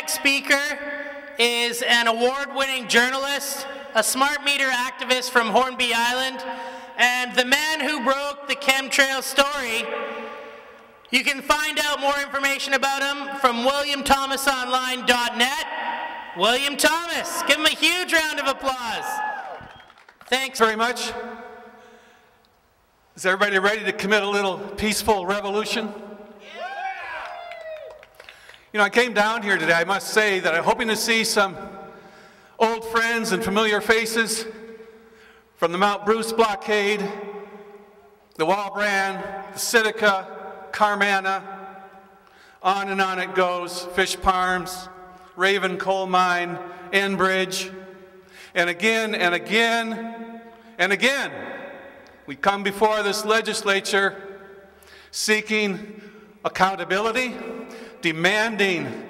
next speaker is an award-winning journalist, a smart meter activist from Hornby Island, and the man who broke the chemtrail story. You can find out more information about him from WilliamThomasOnline.net. William Thomas, give him a huge round of applause. Thanks very much. Is everybody ready to commit a little peaceful revolution? You know, I came down here today, I must say, that I'm hoping to see some old friends and familiar faces from the Mount Bruce blockade, the Walbrand, the Sitka, Carmanah, on and on it goes, Fish Farms, Raven Coal Mine, Enbridge, and again and again and again, we come before this legislature seeking accountability, demanding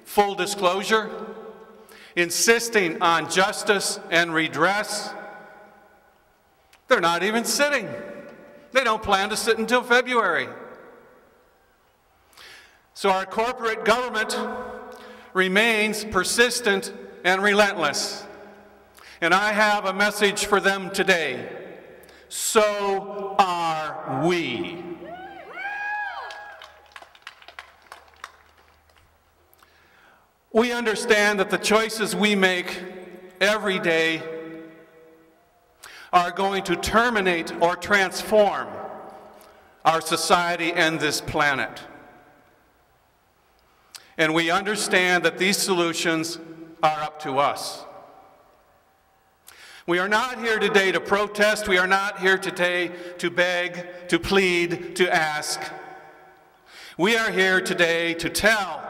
full disclosure, insisting on justice and redress. They're not even sitting. They don't plan to sit until February. So our corporate government remains persistent and relentless. And I have a message for them today. So are we. We understand that the choices we make every day are going to terminate or transform our society and this planet. And we understand that these solutions are up to us. We are not here today to protest. We are not here today to beg, to plead, to ask. We are here today to tell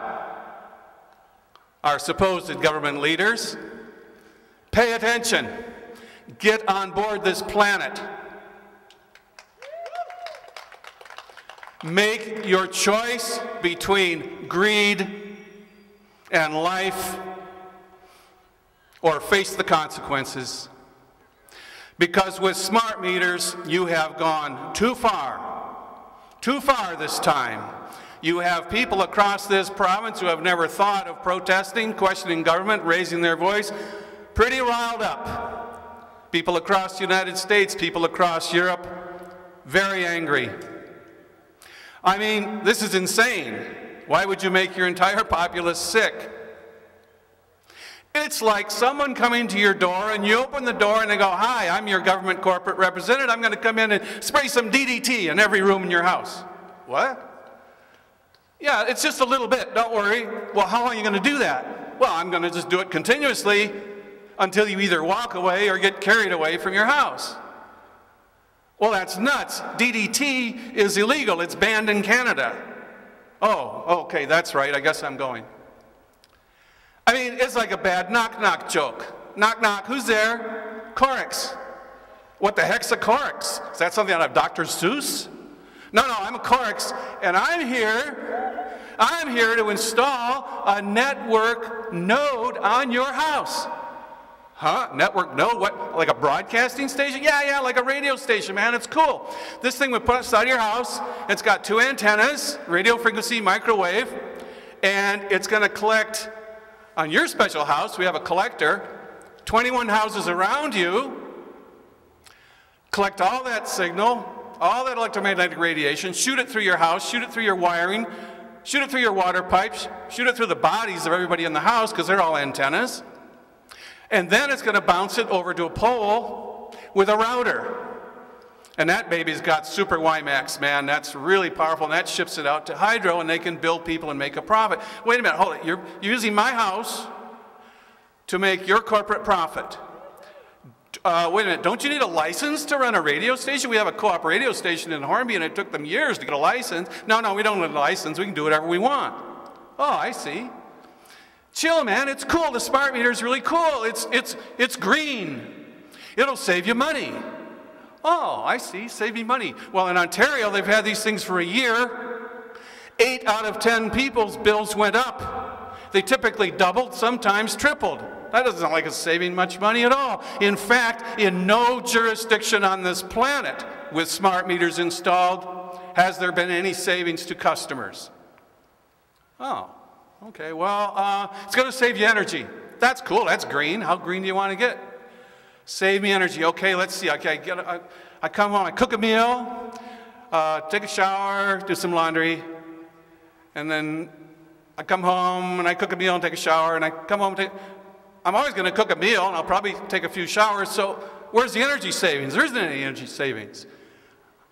our supposed government leaders, pay attention, get on board this planet. Make your choice between greed and life, or face the consequences. Because with smart meters, you have gone too far this time. You have people across this province who have never thought of protesting, questioning government, raising their voice, pretty riled up. People across the United States, people across Europe, very angry. I mean, this is insane. Why would you make your entire populace sick? It's like someone coming to your door and you open the door and they go, "Hi, I'm your government corporate representative. I'm going to come in and spray some DDT in every room in your house." What? Yeah, it's just a little bit, don't worry. Well, how long are you going to do that? Well, I'm going to just do it continuously until you either walk away or get carried away from your house. Well, that's nuts. DDT is illegal. It's banned in Canada. Oh, okay, that's right. I guess I'm going. I mean, it's like a bad knock-knock joke. Knock, knock, who's there? Corex. What the heck's a Corex? Is that something out of Dr. Seuss? No, I'm a Corex, and I'm here to install a network node on your house. Huh? Network node? What? Like a broadcasting station? Yeah, like a radio station, man. It's cool. This thing we put outside your house. It's got 2 antennas, radio frequency, microwave, and it's going to collect on your special house. We have a collector, 21 houses around you, collect all that signal, all that electromagnetic radiation, shoot it through your house, shoot it through your wiring, shoot it through your water pipes, shoot it through the bodies of everybody in the house because they're all antennas. And then it's going to bounce it over to a pole with a router. And that baby's got super WiMAX, man. That's really powerful, and that ships it out to Hydro, and they can build people and make a profit. Wait a minute, hold it. You're using my house to make your corporate profit. Wait a minute, don't you need a license to run a radio station? We have a co-op radio station in Hornby, and it took them years to get a license. No, we don't need a license. We can do whatever we want. Oh, I see. Chill, man. It's cool. The smart meter is really cool. It's green. It'll save you money. Oh, I see. Save me money. Well, in Ontario, they've had these things for a year. 8 out of 10 people's bills went up. They typically doubled, sometimes tripled. That doesn't sound like it's saving much money at all. In fact, in no jurisdiction on this planet with smart meters installed has there been any savings to customers. Oh, Okay, well, it's going to save you energy. That's cool. That's green. How green do you want to get? Save me energy. Okay, let's see. Okay, I come home, I cook a meal, take a shower, do some laundry, and then I come home and I cook a meal and take a shower, and I come home and I'm always going to cook a meal, and I'll probably take a few showers, so where's the energy savings? There isn't any energy savings.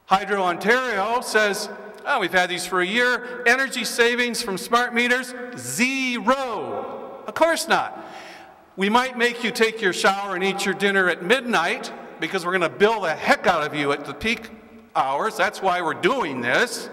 Hydro Ontario says, oh, we've had these for a year. Energy savings from smart meters, 0. Of course not. We might make you take your shower and eat your dinner at midnight because we're going to bill the heck out of you at the peak hours. That's why we're doing this.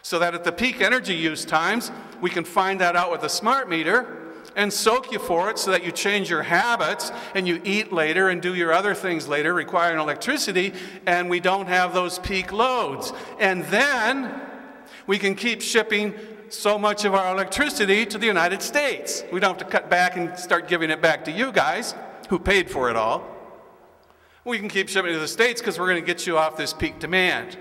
So that at the peak energy use times, we can find that out with a smart meter and soak you for it so that you change your habits and you eat later and do your other things later requiring electricity, and we don't have those peak loads. And then we can keep shipping so much of our electricity to the United States. We don't have to cut back and start giving it back to you guys who paid for it all. We can keep shipping to the States because we're going to get you off this peak demand.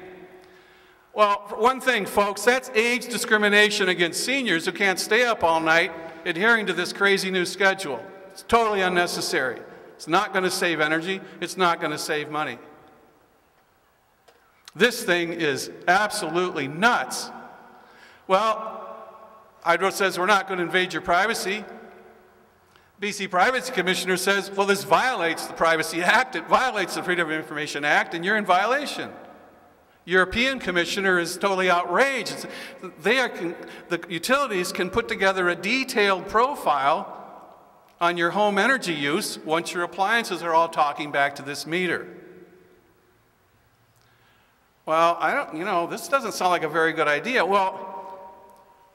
Well, for one thing, folks, that's age discrimination against seniors who can't stay up all night adhering to this crazy new schedule. It's totally unnecessary. It's not going to save energy. It's not going to save money. This thing is absolutely nuts. Well, Hydro says we're not going to invade your privacy. BC Privacy Commissioner says, well, this violates the Privacy Act. It violates the Freedom of Information Act, and you're in violation. European Commissioner is totally outraged. The utilities can put together a detailed profile on your home energy use once your appliances are all talking back to this meter. Well, this doesn't sound like a very good idea. Well,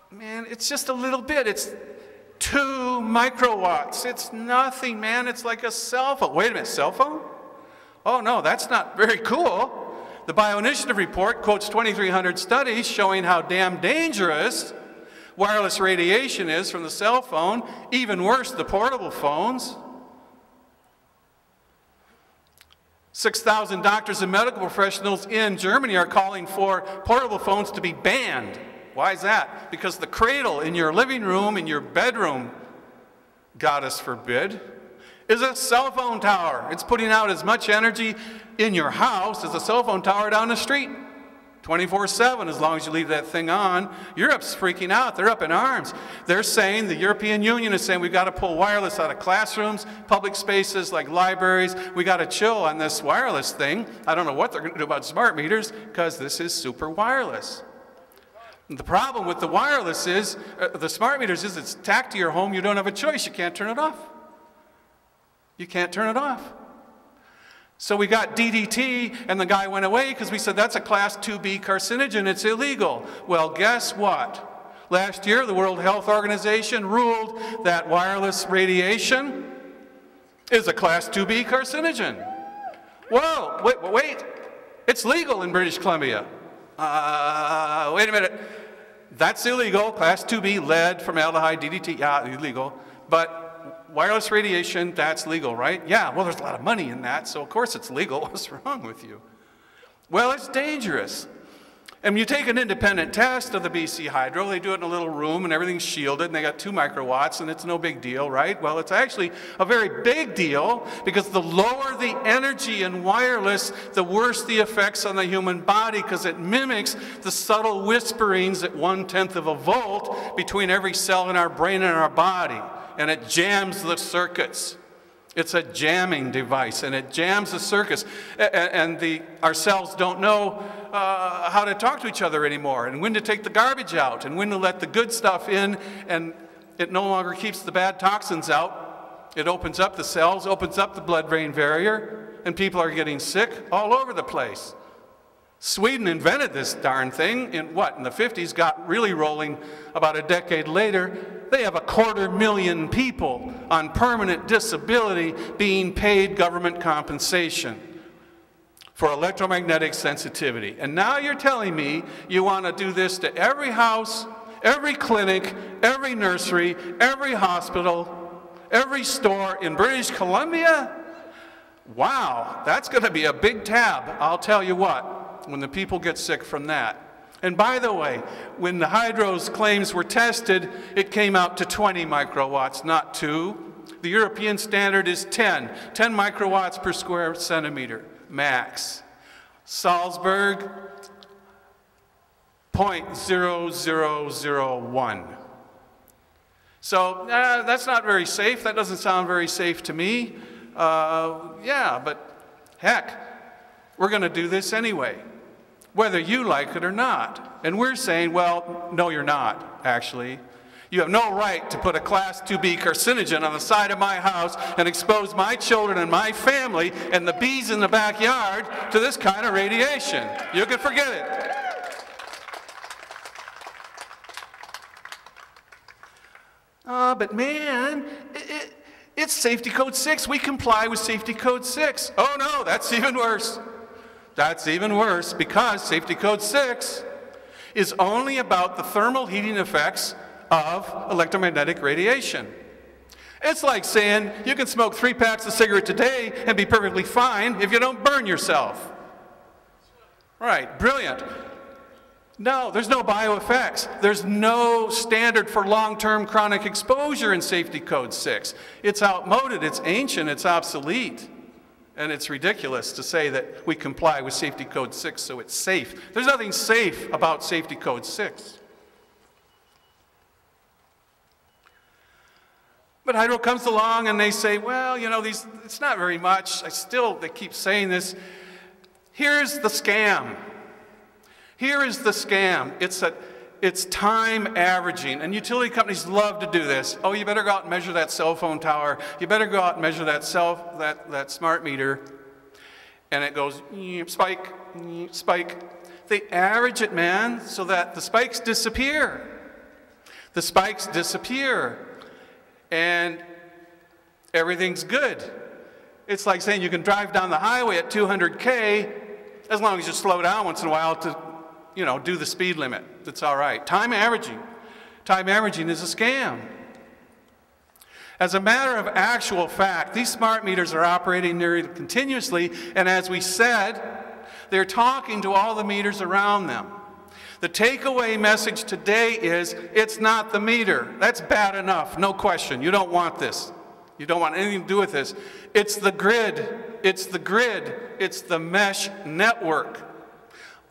man, it's just a little bit. It's 2 microwatts. It's nothing, man. It's like a cell phone. Wait a minute, cell phone? Oh, no, that's not very cool. The Bioinitiative report quotes 2,300 studies showing how damn dangerous wireless radiation is from the cell phone, even worse, the portable phones. 6,000 doctors and medical professionals in Germany are calling for portable phones to be banned. Why is that? Because the cradle in your living room, in your bedroom, God us forbid, is a cell phone tower. It's putting out as much energy in your house as a cell phone tower down the street. 24/7, as long as you leave that thing on. Europe's freaking out. They're up in arms. They're saying, the European Union is saying, we've got to pull wireless out of classrooms, public spaces like libraries. We got to chill on this wireless thing. I don't know what they're going to do about smart meters because this is super wireless. The problem with the wireless is, the smart meters is it's tacked to your home. You don't have a choice. You can't turn it off. You can't turn it off. So we got DDT, and the guy went away because we said that's a class 2B carcinogen. It's illegal. Well, guess what? Last year, the World Health Organization ruled that wireless radiation is a class 2B carcinogen. Whoa, wait. It's legal in British Columbia. Wait a minute. That's illegal. Class 2B, lead, formaldehyde, DDT, yeah, illegal. But wireless radiation, that's legal, right? Yeah, well, there's a lot of money in that, so of course it's legal. What's wrong with you? Well, it's dangerous. And you take an independent test of the BC Hydro, they do it in a little room and everything's shielded and they got 2 microwatts and it's no big deal, right? Well, it's actually a very big deal because the lower the energy in wireless, the worse the effects on the human body because it mimics the subtle whisperings at 1/10 of a volt between every cell in our brain and our body. And it jams the circuits. It's a jamming device, and it jams the circuits. And our cells don't know how to talk to each other anymore, and when to take the garbage out, and when to let the good stuff in, and it no longer keeps the bad toxins out. It opens up the cells, opens up the blood-brain barrier, and people are getting sick all over the place. Sweden invented this darn thing in the 50s, got really rolling about a decade later. They have 250,000 people on permanent disability being paid government compensation for electromagnetic sensitivity. And now you're telling me you want to do this to every house, every clinic, every nursery, every hospital, every store in British Columbia? Wow, that's going to be a big tab, I'll tell you what, when the people get sick from that. And by the way, when the hydro's claims were tested, it came out to 20 microwatts, not 2. The European standard is 10 microwatts per square centimeter, max. Salzburg, 0.0001. So that's not very safe. That doesn't sound very safe to me. Yeah, but heck, we're going to do this anyway, whether you like it or not. And we're saying, well, no, you're not, actually. You have no right to put a Class 2B carcinogen on the side of my house and expose my children and my family and the bees in the backyard to this kind of radiation. You can forget it. But man, it's Safety Code 6. We comply with Safety Code 6. Oh no, that's even worse. That's even worse, because Safety Code 6 is only about the thermal heating effects of electromagnetic radiation. It's like saying you can smoke 3 packs of cigarettes a day and be perfectly fine if you don't burn yourself. Right, brilliant. No, there's no bioeffects. There's no standard for long-term chronic exposure in Safety Code 6. It's outmoded, it's ancient, it's obsolete. And it's ridiculous to say that we comply with Safety Code 6 so it's safe. There's nothing safe about Safety Code 6. But Hydro comes along and they say, well, you know, it's not very much. They keep saying this. Here's the scam. Here is the scam. It's time averaging, and utility companies love to do this. Oh, you better go out and measure that cell phone tower. You better go out and measure that smart meter. And it goes, spike, spike. They average it, man, so that the spikes disappear. The spikes disappear, and everything's good. It's like saying you can drive down the highway at 200K as long as you slow down once in a while to, you know, do the speed limit. That's all right. Time averaging is a scam. As a matter of actual fact, these smart meters are operating nearly continuously, and as we said, they're talking to all the meters around them. The takeaway message today is, it's not the meter. That's bad enough, no question. You don't want this. You don't want anything to do with this. It's the grid. It's the grid. It's the mesh network.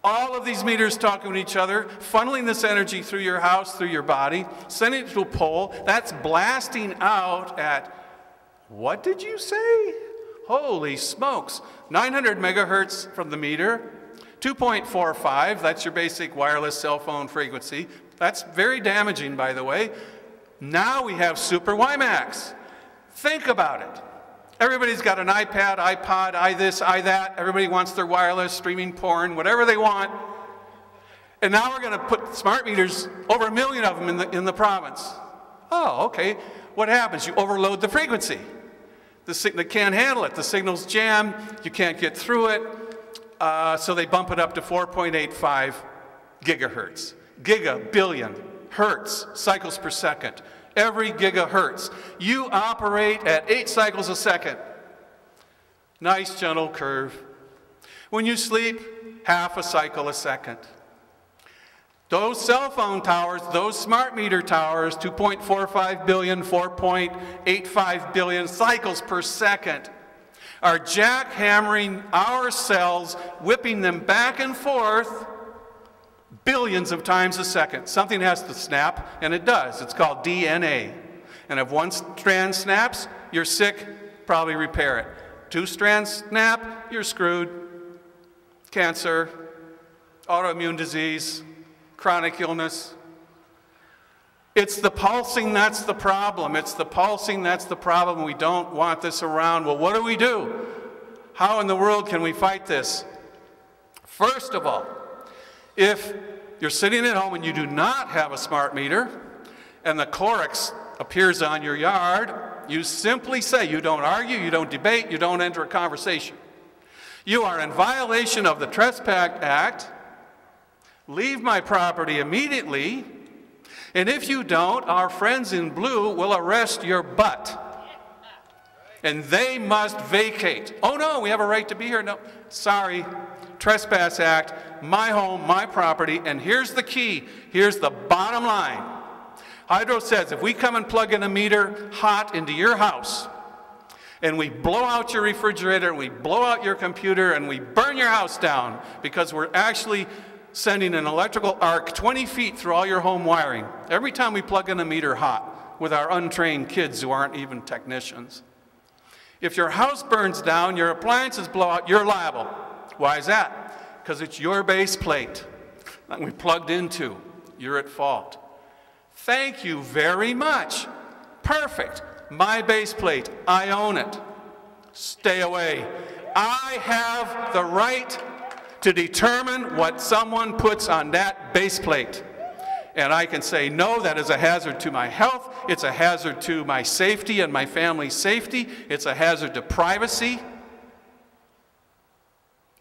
All of these meters talking to each other, funneling this energy through your house, through your body, sending it to a pole. That's blasting out at, what did you say? Holy smokes. 900 megahertz from the meter, 2.45, that's your basic wireless cell phone frequency. That's very damaging, by the way. Now we have Super WiMAX. Think about it. Everybody's got an iPad, iPod, this, that. Everybody wants their wireless, streaming porn, whatever they want. And now we're going to put smart meters, over 1 million of them in the province. Oh, okay. What happens? You overload the frequency. They can't handle it. The signal's jammed. You can't get through it. So they bump it up to 4.85 gigahertz. Giga, billion, hertz, cycles per second. Every gigahertz. You operate at 8 cycles a second. Nice gentle curve. When you sleep, half a cycle a second. Those cell phone towers, those smart meter towers, 2.45 billion, 4.85 billion cycles per second, are jackhammering our cells, whipping them back and forth billions of times a second. Something has to snap, and it does. It's called DNA. And if one strand snaps, you're sick, probably repair it. 2 strands snap, you're screwed. Cancer, autoimmune disease, chronic illness. It's the pulsing that's the problem. It's the pulsing that's the problem. We don't want this around. Well, what do? How in the world can we fight this? First of all, if you're sitting at home and you do not have a smart meter and the Clorox appears on your yard, you simply say, you don't argue, you don't debate, you don't enter a conversation. You are in violation of the Trespass Act. Leave my property immediately. And if you don't, our friends in blue will arrest your butt. And they must vacate. Oh no, we have a right to be here. No, sorry. Trespass Act, my home, my property, and here's the key, here's the bottom line. Hydro says if we come and plug in a meter hot into your house, and we blow out your refrigerator, and we blow out your computer, and we burn your house down because we're actually sending an electrical arc 20 feet through all your home wiring, every time we plug in a meter hot with our untrained kids who aren't even technicians. If your house burns down, your appliances blow out, you're liable. Why is that? Because it's your base plate that we plugged into. You're at fault. Thank you very much. Perfect. My base plate. I own it. Stay away. I have the right to determine what someone puts on that base plate. And I can say, no, that is a hazard to my health. It's a hazard to my safety and my family's safety. It's a hazard to privacy.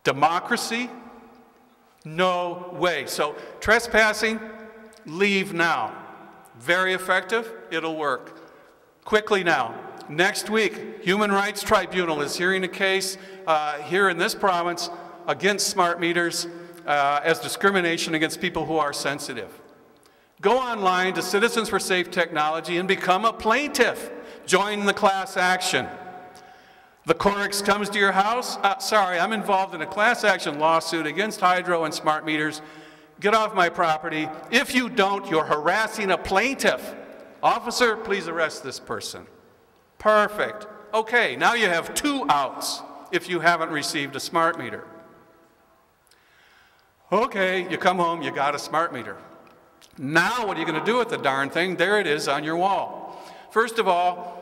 Democracy? No way. So trespassing, leave now. Very effective. It'll work. Quickly now. Next week, Human Rights Tribunal is hearing a case here in this province against smart meters as discrimination against people who are sensitive. Go online to Citizens for Safe Technology and become a plaintiff. Join the class action. The Corex comes to your house. Sorry, I'm involved in a class action lawsuit against hydro and smart meters. Get off my property. If you don't, you're harassing a plaintiff. Officer, please arrest this person. Perfect. Okay, now you have 2 outs if you haven't received a smart meter. Okay, you come home, you got a smart meter. Now what are you going to do with the darn thing? There it is on your wall. First of all,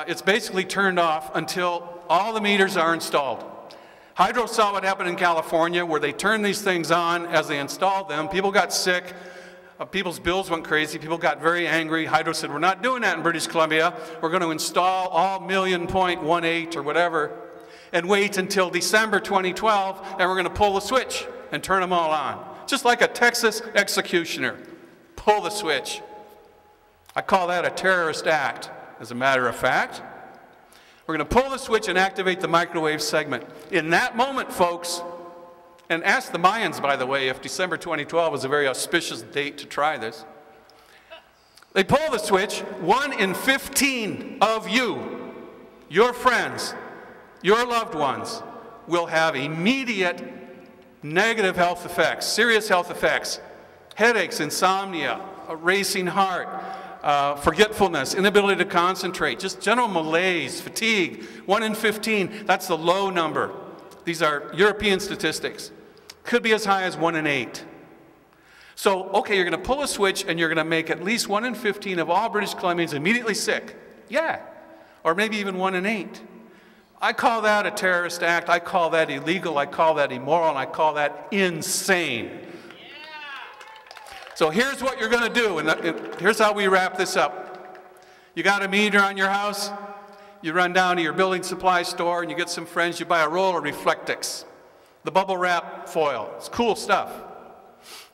it's basically turned off until all the meters are installed. Hydro saw what happened in California where they turned these things on as they installed them. People got sick. People's bills went crazy. People got very angry. Hydro said, we're not doing that in British Columbia. We're going to install all 1,000,000.18 or whatever and wait until December 2012 and we're going to pull the switch and turn them all on. Just like a Texas executioner. Pull the switch. I call that a terrorist act, as a matter of fact. We're going to pull the switch and activate the microwave segment. In that moment, folks, and ask the Mayans, by the way, if December 2012 was a very auspicious date to try this. They pull the switch, 1 in 15 of you, your friends, your loved ones, will have immediate negative health effects, serious health effects, headaches, insomnia, a racing heart, forgetfulness, inability to concentrate, just general malaise, fatigue. 1 in 15, that's the low number. These are European statistics. Could be as high as 1 in 8. So, okay, you're going to pull a switch and you're going to make at least 1 in 15 of all British Columbians immediately sick. Yeah, or maybe even 1 in 8. I call that a terrorist act, I call that illegal, I call that immoral, and I call that insane. So here's what you're going to do, and here's how we wrap this up. You got a meter on your house, you run down to your building supply store and you get some friends, you buy a roll of Reflectix, the bubble wrap foil. It's cool stuff.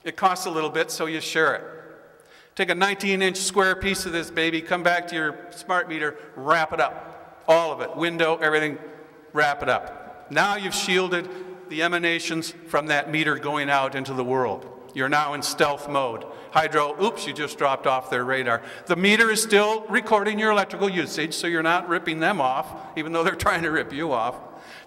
It costs a little bit, so you share it. Take a 19-inch square piece of this baby, come back to your smart meter, wrap it up. All of it, window, everything, wrap it up. Now you've shielded the emanations from that meter going out into the world. You're now in stealth mode. Hydro, oops, you just dropped off their radar. The meter is still recording your electrical usage, so you're not ripping them off, even though they're trying to rip you off.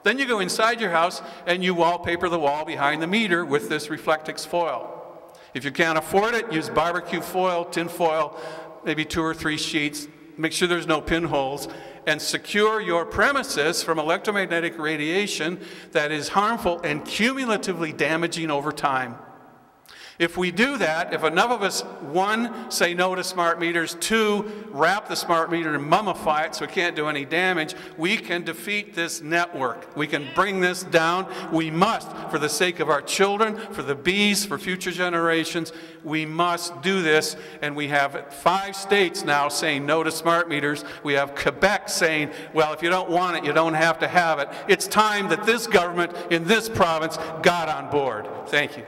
Then you go inside your house and you wallpaper the wall behind the meter with this Reflectix foil. If you can't afford it, use barbecue foil, tin foil, maybe 2 or 3 sheets. Make sure there's no pinholes. And secure your premises from electromagnetic radiation that is harmful and cumulatively damaging over time. If we do that, if enough of us, 1, say no to smart meters, 2, wrap the smart meter and mummify it so it can't do any damage, we can defeat this network. We can bring this down. We must, for the sake of our children, for the bees, for future generations, we must do this. And we have 5 states now saying no to smart meters. We have Quebec saying, well, if you don't want it, you don't have to have it. It's time that this government in this province got on board. Thank you.